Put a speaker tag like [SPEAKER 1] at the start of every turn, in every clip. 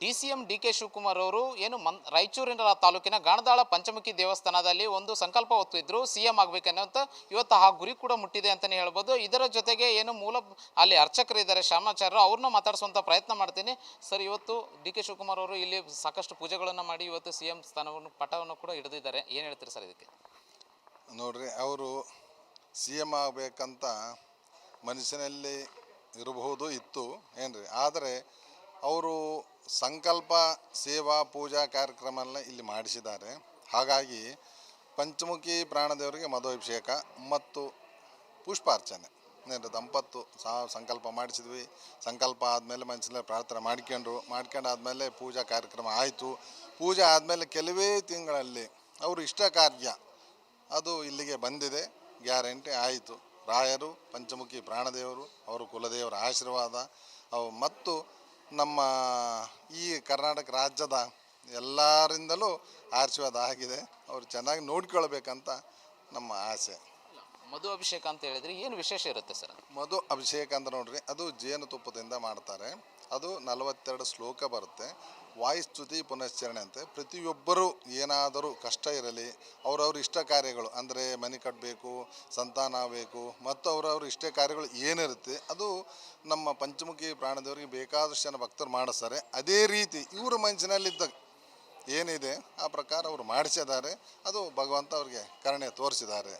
[SPEAKER 1] ಡಿ.ಸಿ.ಎಂ ಡಿ.ಕೆ. ಶಿವಕುಮಾರ್ ಅವರು ಏನು ರಾಯಚೂರಿನ ತಾಲೂಕಿನ ಗಾಣದಾಳ ಪಂಚಮುಖಿ ದೇವಸ್ಥಾನದಲ್ಲಿ ಒಂದು ಸಂಕಲ್ಪ ಹೊತ್ತಿದ್ರು ಸಿಎಂ ಆಗಬೇಕನ್ನೋಂಥ ಇವತ್ತು ಆ ಗುರಿ ಕೂಡ ಮುಟ್ಟಿದೆ ಅಂತಲೇ ಹೇಳ್ಬೋದು. ಇದರ ಜೊತೆಗೆ ಏನು ಅಲ್ಲಿ ಅರ್ಚಕರಿದ್ದಾರೆ ಶ್ಯಾಮಾಚಾರ್ಯರು, ಅವ್ರನ್ನ ಮಾತಾಡಿಸುವಂಥ ಪ್ರಯತ್ನ ಮಾಡ್ತೀನಿ. ಸರ್, ಇವತ್ತು ಡಿ.ಕೆ. ಶಿವಕುಮಾರ್ ಅವರು ಇಲ್ಲಿ ಸಾಕಷ್ಟು ಪೂಜೆಗಳನ್ನು ಮಾಡಿ ಇವತ್ತು ಸಿಎಂ ಸ್ಥಾನವನ್ನು ಪಟ್ಟವನ್ನು ಕೂಡ ಹಿಡಿದಿದ್ದಾರೆ. ಏನು ಹೇಳ್ತೀರಿ ಸರ್ ಇದಕ್ಕೆ?
[SPEAKER 2] ನೋಡ್ರಿ, ಅವರು ಸಿಎಂ ಆಗಬೇಕಂತ ಮನಸ್ಸಿನಲ್ಲಿ ಇರಬಹುದು ಇತ್ತು ಏನ್ರಿ, ಆದರೆ ಅವರು ಸಂಕಲ್ಪ ಸೇವಾ ಪೂಜಾ ಕಾರ್ಯಕ್ರಮನ ಇಲ್ಲಿ ಮಾಡಿಸಿದ್ದಾರೆ. ಹಾಗಾಗಿ ಪಂಚಮುಖಿ ಪ್ರಾಣದೇವರಿಗೆ ಮಧುಅಭಿಷೇಕ ಮತ್ತು ಪುಷ್ಪಾರ್ಚನೆ ದಂಪತ್ತು ಸಂಕಲ್ಪ ಮಾಡಿಸಿದ್ವಿ. ಸಂಕಲ್ಪ ಆದಮೇಲೆ ಮನಸ್ಸಿನಲ್ಲಿ ಪ್ರಾರ್ಥನೆ ಮಾಡ್ಕೊಂಡಾದ್ಮೇಲೆ ಪೂಜಾ ಕಾರ್ಯಕ್ರಮ ಆಯಿತು. ಪೂಜೆ ಆದಮೇಲೆ ಕೆಲವೇ ತಿಂಗಳಲ್ಲಿ ಅವರು ಇಷ್ಟ ಕಾರ್ಯ ಅದು ಇಲ್ಲಿಗೆ ಬಂದಿದೆ, ಗ್ಯಾರಂಟಿ ಆಯಿತು. ರಾಯರು, ಪಂಚಮುಖಿ ಪ್ರಾಣದೇವರು, ಅವರು ಕುಲದೇವರ ಆಶೀರ್ವಾದ ಮತ್ತು ನಮ್ಮ ಈ ಕರ್ನಾಟಕ ರಾಜ್ಯದ ಎಲ್ಲರಿಂದಲೂ ಆಶೀರ್ವಾದ ಆಗಿದೆ. ಅವರು ಚೆನ್ನಾಗಿ ನೋಡ್ಕೊಳ್ಬೇಕಂತ ನಮ್ಮ ಆಸೆ.
[SPEAKER 1] ಮಧು ಅಭಿಷೇಕ ಅಂತ ಹೇಳಿದ್ರೆ ಏನು ವಿಶೇಷ ಇರುತ್ತೆ ಸರ್?
[SPEAKER 2] ಮಧು ಅಭಿಷೇಕ ಅಂತ ನೋಡ್ರಿ, ಅದು ಜೇನುತುಪ್ಪದಿಂದ ಮಾಡ್ತಾರೆ. ಅದು 42 ಶ್ಲೋಕ ಬರುತ್ತೆ. ವಾಯುಸ್ತುತಿ ಪುನಶ್ಚರಣೆ ಅಂತೆ. ಪ್ರತಿಯೊಬ್ಬರೂ ಏನಾದರೂ ಕಷ್ಟ ಇರಲಿ, ಅವರವ್ರ ಇಷ್ಟ ಕಾರ್ಯಗಳು ಅಂದರೆ ಮನೆ ಕಟ್ಟಬೇಕು, ಸಂತಾನ ಆಗಬೇಕು ಮತ್ತು ಅವರವ್ರ ಇಷ್ಟ ಕಾರ್ಯಗಳು ಏನಿರುತ್ತೆ ಅದು ನಮ್ಮ ಪಂಚಮುಖಿ ಪ್ರಾಣದೇವರಿಗೆ ಬೇಕಾದಷ್ಟು ಜನ ಭಕ್ತರು ಮಾಡಿಸ್ತಾರೆ. ಅದೇ ರೀತಿ ಇವ್ರ ಮನಸ್ಸಿನಲ್ಲಿದ್ದ ಏನಿದೆ ಆ ಪ್ರಕಾರ ಅವರು ಮಾಡಿಸಿದ್ದಾರೆ. ಅದು ಭಗವಂತ ಅವ್ರಿಗೆ ಕರುಣೆ ತೋರಿಸಿದ್ದಾರೆ.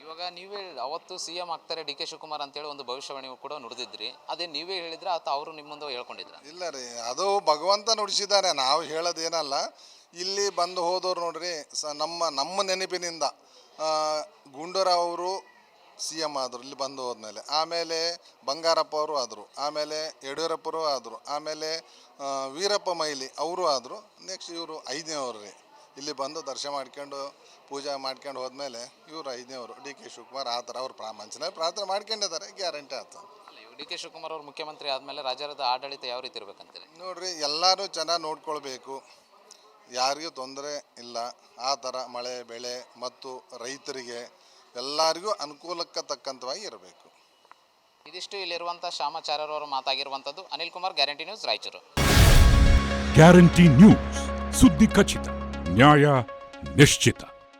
[SPEAKER 1] ಇವಾಗ ನೀವೇ ಅವತ್ತು ಸಿಎಂ ಆಗ್ತಾರೆ ಡಿ.ಕೆ. ಶಿವಕುಮಾರ್ ಅಂತೇಳಿ ಒಂದು ಭವಿಷ್ಯವಾಣಿ ಕೂಡ ನುಡಿದಿದ್ರಿ. ಅದೇ ನೀವೇ ಹೇಳಿದ್ರೆ ಅಥವಾ ಅವರು ನಿಮ್ಮ ಮುಂದೆ ಹೇಳ್ಕೊಂಡಿದ್ರ?
[SPEAKER 2] ಇಲ್ಲ ರೀ, ಅದು ಭಗವಂತ ನುಡಿಸಿದ್ದಾರೆ, ನಾವು ಹೇಳೋದೇನಲ್ಲ. ಇಲ್ಲಿ ಬಂದು ಹೋದವ್ರು ನೋಡ್ರಿ, ನಮ್ಮ ನೆನಪಿನಿಂದ ಗುಂಡೂರಾವ್ ಅವರು ಸಿಎಂ ಆದರು ಇಲ್ಲಿ ಬಂದು ಹೋದ್ಮೇಲೆ. ಆಮೇಲೆ ಬಂಗಾರಪ್ಪ ಅವರು ಆದರು, ಆಮೇಲೆ ಯಡಿಯೂರಪ್ಪರು ಆದರು, ಆಮೇಲೆ ವೀರಪ್ಪ ಮೊಯ್ಲಿ ಅವರು ಆದರು. ನೆಕ್ಸ್ಟ್ ಇವರು 5ನೇವರು ರೀ. ಇಲ್ಲಿ ಬಂದು ದರ್ಶನ ಮಾಡ್ಕೊಂಡು ಪೂಜೆ ಮಾಡ್ಕೊಂಡು ಹೋದ್ಮೇಲೆ ಇವರು 5ನೇವರು ಡಿ.ಕೆ. ಶಿವಕುಮಾರ್ ಆ ಥರ ಅವ್ರು ಮನಸ್ಸಿನಲ್ಲಿ ಪ್ರಾರ್ಥನೆ ಮಾಡ್ಕೊಂಡಿದ್ದಾರೆ, ಗ್ಯಾರಂಟಿ ಆಗ್ತದೆ.
[SPEAKER 1] ಡಿ.ಕೆ. ಶಿವಕುಮಾರ್ ಅವರು ಮುಖ್ಯಮಂತ್ರಿ ಆದಮೇಲೆ ರಾಜ್ಯದ ಆಡಳಿತ ಯಾವ ರೀತಿ ಇರಬೇಕಂತೀರಿ?
[SPEAKER 2] ನೋಡ್ರಿ, ಎಲ್ಲರೂ ಚೆನ್ನಾಗಿ ನೋಡ್ಕೊಳ್ಬೇಕು, ಯಾರಿಗೂ ತೊಂದರೆ ಇಲ್ಲ. ಆ ಥರ ಮಳೆ ಬೆಳೆ ಮತ್ತು ರೈತರಿಗೆ ಎಲ್ಲರಿಗೂ ಅನುಕೂಲಕ್ಕೆ ತಕ್ಕಂತವಾಗಿ ಇರಬೇಕು.
[SPEAKER 1] ಇದಿಷ್ಟು ಇಲ್ಲಿರುವಂಥ ಶ್ಯಾಮಾಚಾರ್ಯರವರು ಮಾತಾಗಿರುವಂಥದ್ದು. Anil Kumar, guarantee news, Raichur.
[SPEAKER 3] Guarantee news, ಸುದ್ದಿ ಖಚಿತ, ನ್ಯಾಯ ನಿಶ್ಚಿತ.